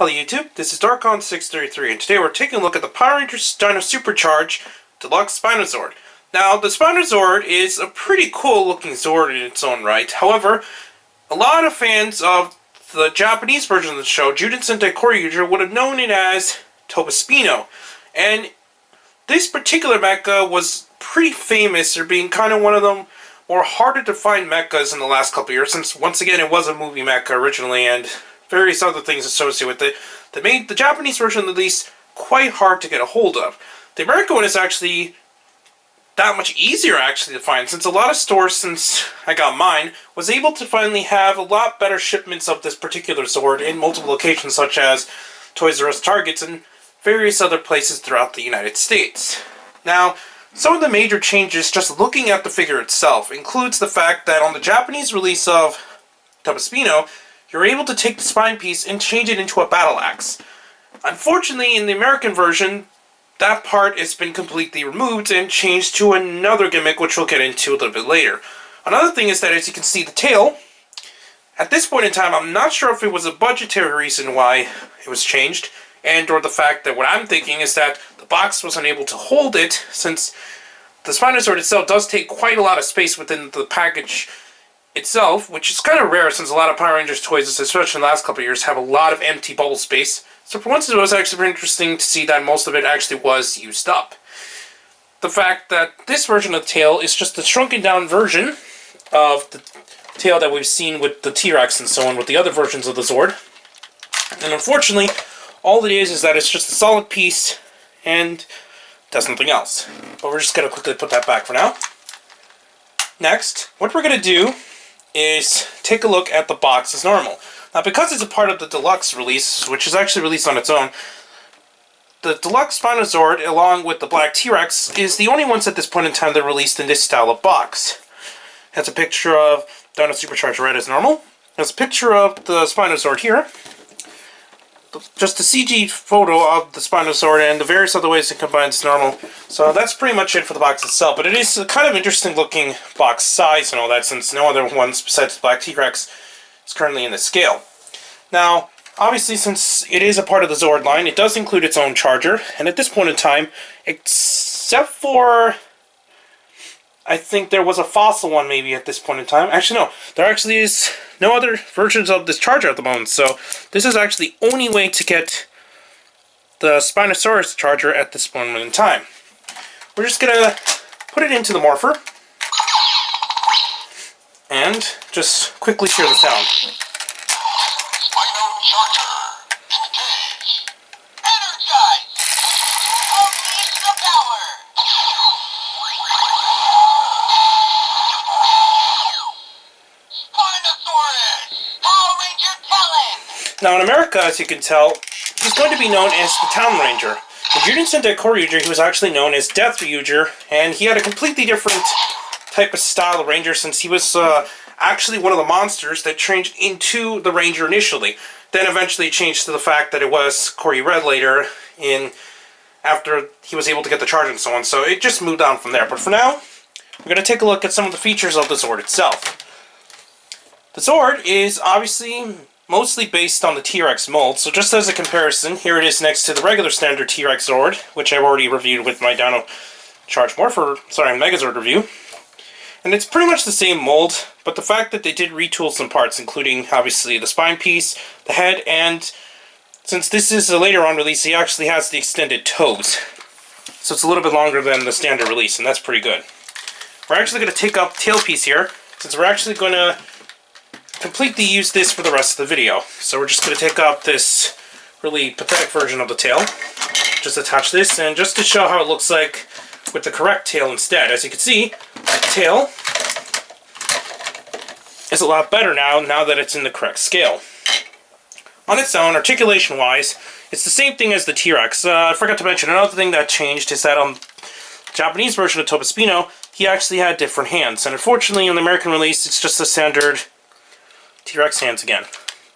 Hello YouTube, this is Darkon633 and today we're taking a look at the Power Rangers Dino Supercharge Deluxe Spino Zord. Now, the Spino Zord is a pretty cool looking Zord in its own right. However, a lot of fans of the Japanese version of the show, Juden Sentai Koryuger, would have known it as Tobaspino. And this particular mecha was pretty famous for being kind of one of the more harder to find mechas in the last couple of years, since once again it was a movie mecha originally and various other things associated with it that made the Japanese version at least quite hard to get a hold of. The American one is actually that much easier actually to find, since a lot of stores, since I got mine, was able to finally have a lot better shipments of this particular Zord in multiple locations such as Toys R Us, Targets, and various other places throughout the United States. Now, some of the major changes just looking at the figure itself includes the fact that on the Japanese release of Tobaspino, you're able to take the spine piece and change it into a battle axe. Unfortunately, in the American version, that part has been completely removed and changed to another gimmick, which we'll get into a little bit later. Another thing is that, as you can see, the tail, at this point in time, I'm not sure if it was a budgetary reason why it was changed, and or the fact that what I'm thinking is that the box was unable to hold it, since the Spino Zord itself does take quite a lot of space within the package itself, which is kind of rare since a lot of Power Rangers toys, especially in the last couple of years, have a lot of empty bubble space. So for once it was actually very interesting to see that most of it actually was used up. The fact that this version of the tail is just a shrunken down version of the tail that we've seen with the T-Rex and so on with the other versions of the Zord. And unfortunately, all it is that it's just a solid piece and does nothing else. But we're just going to quickly put that back for now. Next, what we're going to do is take a look at the box as normal. Now, because it's a part of the deluxe release, which is actually released on its own, the deluxe Spino Zord, along with the black T-Rex, is the only ones at this point in time that are released in this style of box. It has a picture of Dino Supercharge red as normal. It has a picture of the Spino Zord here. Just a CG photo of the Spino Zord and the various other ways it combines normal. So that's pretty much it for the box itself. But it is a kind of interesting looking box size and all that, since no other ones besides the black T-Rex is currently in this scale. Now, obviously, since it is a part of the Zord line, it does include its own charger. And at this point in time, except for, I think there was a fossil one maybe at this point in time. Actually, no. There actually is no other versions of this charger at the moment. So this is actually the only way to get the Spinosaurus charger at this moment in time. We're just going to put it into the morpher and just quickly hear the sound. Spino Charger, engage, energize, unleash the power. Spinosaurus, Power Ranger talent. Now in America, as you can tell, he's going to be known as the Town Ranger. In Juden Sentai Koryuger, he was actually known as Death Ryuger, and he had a completely different type of style of Ranger, since he was actually one of the monsters that changed into the Ranger initially. Then eventually changed to the fact that it was Koryu Red later, after he was able to get the charge and so on. So it just moved on from there. But for now, we're going to take a look at some of the features of the Zord itself. The Zord is obviously mostly based on the T-Rex mold, so just as a comparison, here it is next to the regular standard T-Rex Zord, which I've already reviewed with my Dino Charge Megazord review. And it's pretty much the same mold, but the fact that they did retool some parts, including obviously the spine piece, the head, and since this is a later on release, he actually has the extended toes. So it's a little bit longer than the standard release, and that's pretty good. We're actually going to take up the tail piece here, since we're actually going to completely use this for the rest of the video. So we're just going to take up this really pathetic version of the tail, just attach this, and just to show how it looks like with the correct tail instead. As you can see, the tail is a lot better now that it's in the correct scale. On its own, articulation-wise, it's the same thing as the T-Rex. I forgot to mention, another thing that changed is that on the Japanese version of Tobaspino, he actually had different hands. And unfortunately, in the American release, it's just the standard T-Rex hands again.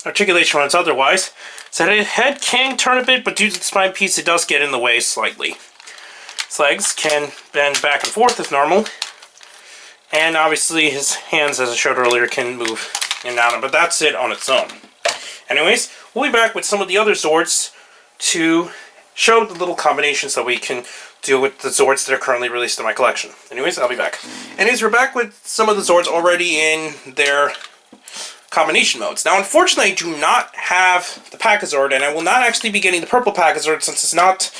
Articulation-wise otherwise, so his head can turn a bit, but due to the spine piece, it does get in the way slightly. His legs can bend back and forth as normal, and obviously his hands, as I showed earlier, can move in and out, but that's it on its own. Anyways, we'll be back with some of the other Zords to show the little combinations that we can do with the Zords that are currently released in my collection. Anyways, I'll be back. Anyways, we're back with some of the Zords already in their combination modes. Now, unfortunately, I do not have the Pachazord, and I will not actually be getting the purple Pachazord since it's not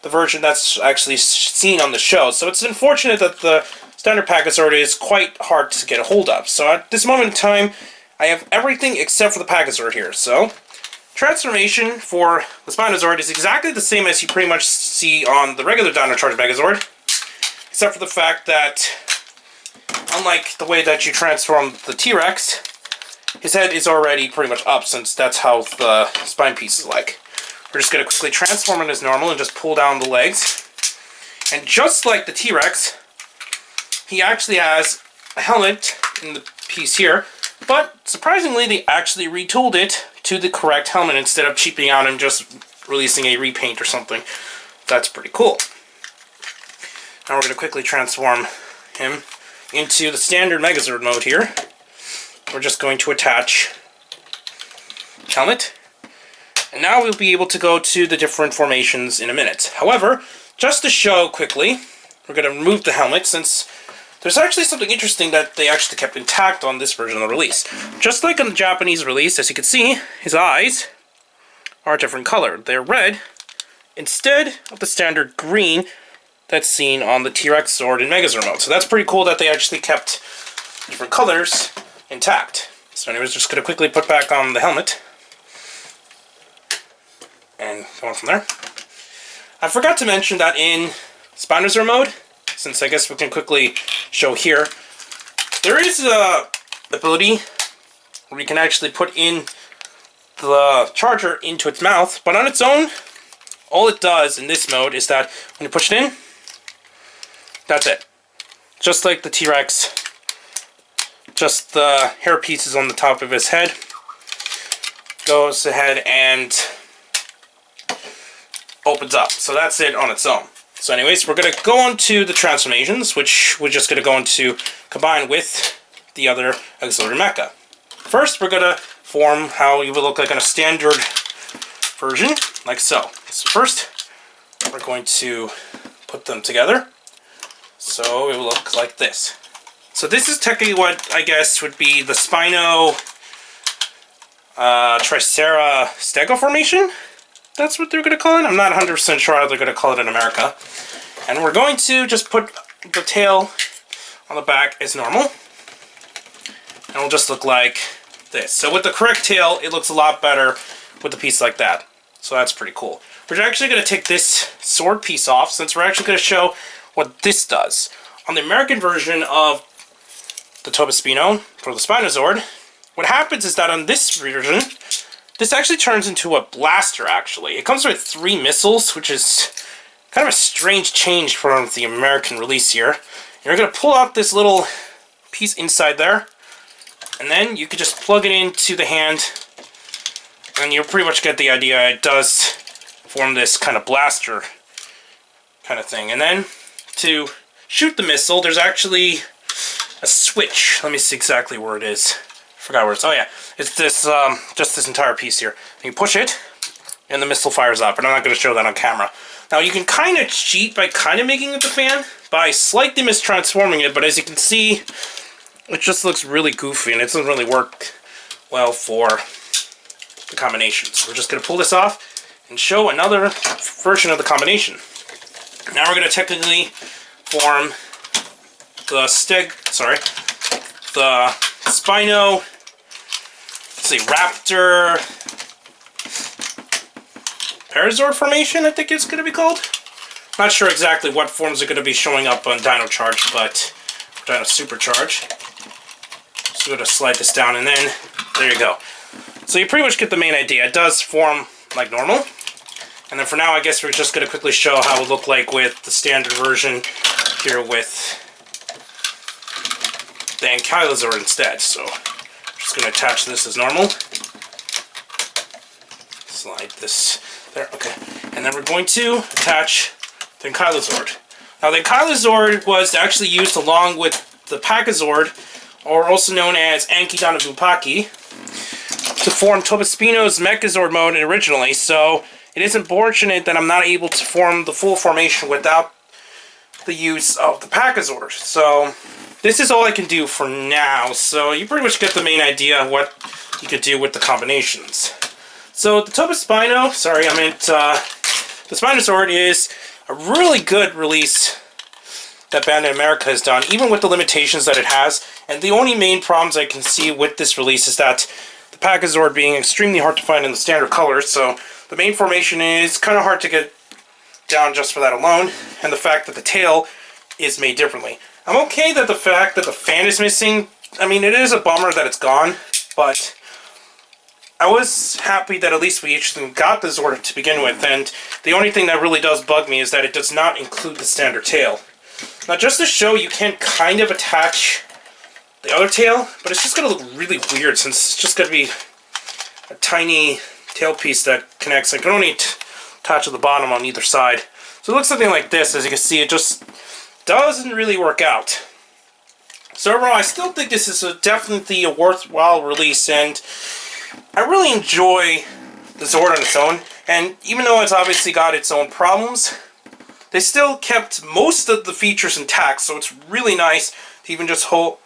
the version that's actually seen on the show. So it's unfortunate that the standard Pachazord is quite hard to get a hold of. So at this moment in time, I have everything except for the Pachazord here. So transformation for the Spino Zord is exactly the same as you pretty much see on the regular Dino Charge Megazord, except for the fact that, unlike the way that you transform the T-Rex, his head is already pretty much up, since that's how the spine piece is like. We're just going to quickly transform it as normal and just pull down the legs. And just like the T-Rex, he actually has a helmet in the piece here, but surprisingly they actually retooled it to the correct helmet instead of cheaping out and just releasing a repaint or something. That's pretty cool. Now we're going to quickly transform him into the standard Megazord mode here. We're just going to attach helmet. And now we'll be able to go to the different formations in a minute. However, just to show quickly, we're going to remove the helmet since there's actually something interesting that they actually kept intact on this version of the release. Just like on the Japanese release, as you can see, his eyes are a different color. They're red instead of the standard green that's seen on the T-Rex Zord in Megazord mode. So that's pretty cool that they actually kept different colors intact. So anyways, just going to quickly put back on the helmet. And go on from there. I forgot to mention that in Spino Zord mode, since I guess we can quickly show here, there is a ability where we can actually put in the charger into its mouth, but on its own, all it does in this mode is that when you push it in, that's it. Just like the T-Rex, just the hair pieces on the top of his head goes ahead and opens up. So that's it on its own. So anyways, we're going to go on to the transformations, which we're just going to go into combine with the other auxiliary mecha. First, we're going to form how you would look like in a standard version, like so. So first, we're going to put them together. So it will look like this. So this is technically what I guess would be the Spino Tricera Stego formation. That's what they're going to call it. I'm not 100% sure how they're going to call it in America. And we're going to just put the tail on the back as normal. And it'll just look like this. So with the correct tail, it looks a lot better with a piece like that. So that's pretty cool. We're actually going to take this sword piece off, since we're actually going to show what this does. On the American version of the Tobaspino for the Spino Zord, what happens is that on this version, this actually turns into a blaster, actually. It comes with 3 missiles, which is kind of a strange change from the American release here. And you're going to pull out this little piece inside there, and then you can just plug it into the hand, and you'll pretty much get the idea. It does form this kind of blaster kind of thing. And then to shoot the missile, there's actually a switch. Let me see exactly where it is. Forgot where it's. Oh yeah, it's this just this entire piece here. You push it, and the missile fires up. And I'm not going to show that on camera. Now you can kind of cheat by kind of making it the fan by slightly mistransforming it. But as you can see, it just looks really goofy, and it doesn't really work well for the combination. So we're just going to pull this off and show another version of the combination. Now we're going to technically form the Spino. Let's see, Raptor Parazord formation, I think it's going to be called. Not sure exactly what forms are going to be showing up on Dino Charge, but Dino Supercharge. So we're going to slide this down, and then there you go. So you pretty much get the main idea. It does form like normal. And then for now, I guess we're just going to quickly show how it would look like with the standard version here with the Ankylozord instead. So I'm just going to attach this as normal. Slide this there. Okay. And then we're going to attach the Ankylozord. Now the Ankylozord was actually used along with the Pachazord, or also known as Ankydana Bumpaki. to form Tobaspino's Mecha mode originally, so it is unfortunate that I'm not able to form the full formation without the use of the Pachazord. So this is all I can do for now, so you pretty much get the main idea of what you could do with the combinations. So the Tobaspino, the Spino Zord is a really good release that Bandai America has done, even with the limitations that it has. And the only main problems I can see with this release is that the Pachazord being extremely hard to find in the standard colors, so the main formation is kind of hard to get down just for that alone, and the fact that the tail is made differently. I'm okay that the fact that the fan is missing, I mean, it is a bummer that it's gone, but I was happy that at least we actually got the Zord to begin with, and the only thing that really does bug me is that it does not include the standard tail. Now, just to show, you can kind of attach the other tail, but it's just going to look really weird since it's just going to be a tiny tail piece that connects. I can only attach to the bottom on either side. So it looks something like this. As you can see, it just doesn't really work out. So overall, I still think this is definitely a worthwhile release, and I really enjoy the Zord on its own. And even though it's obviously got its own problems, they still kept most of the features intact, so it's really nice to even just hold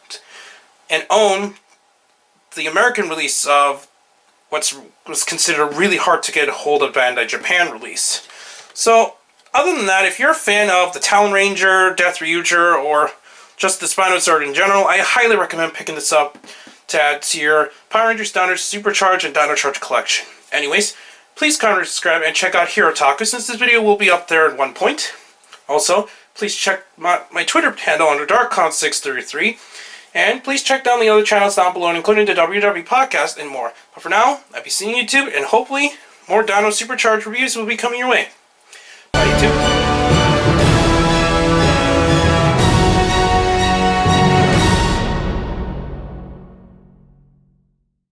and own the American release of what was considered really hard to get a hold of Bandai Japan release. So, other than that, if you're a fan of the Talon Ranger, Death Ryuger, or just the Spino Zord in general, I highly recommend picking this up to add to your Power Rangers Dino Supercharge and Dino Charge collection. Anyways, please comment, subscribe, and check out Hero Taku, since this video will be up there at one point. Also, please check my Twitter handle under DarkCon633, and please check down the other channels down below, including the WW Podcast and more. But for now, I'll be seeing you YouTube, and hopefully more Dino Supercharge reviews will be coming your way.